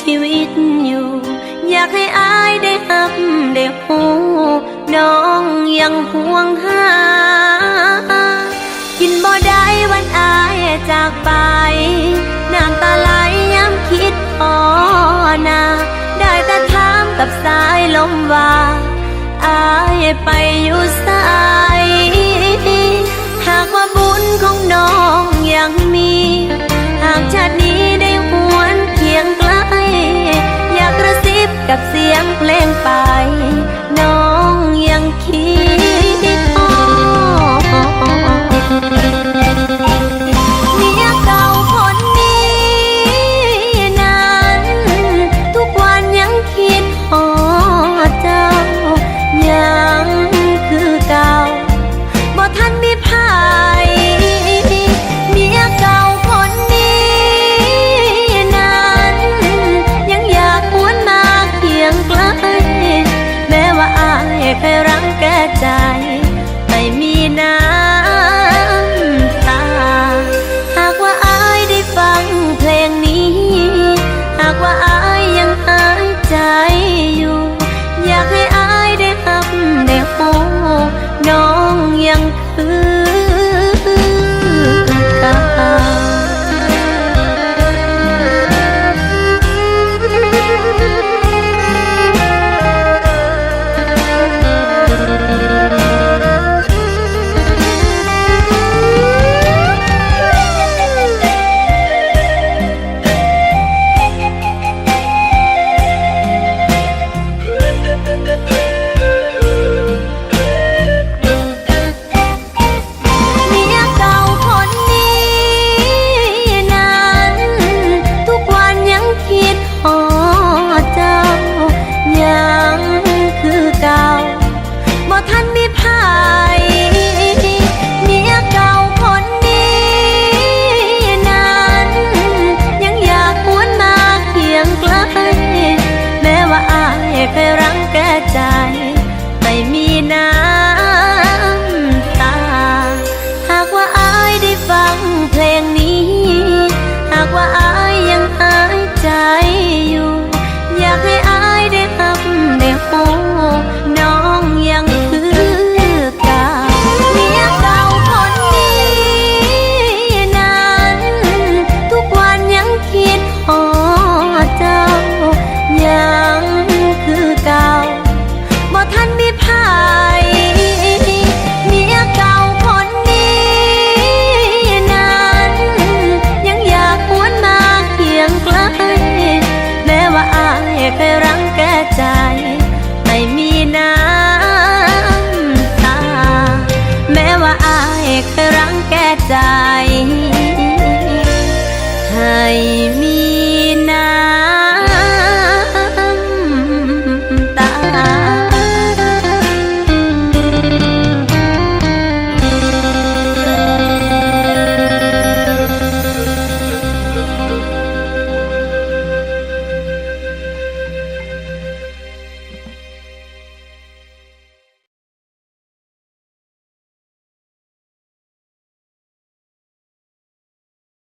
ชีวิตอยู่อยากให้อายได้หับได้หูน้องยังห่วงหากินบ่ได้วันอายจากไปน้ำตาไหลย้ำคิดพอนาได้แต่ถามกับสายลมว่าอายไปอยู่ไสหากว่าบุญของน้องยังมีหากชาตินี้ได้หวนเคียงไกลอยากกระซิบกับเสียงเพลงไปน้องยังคิด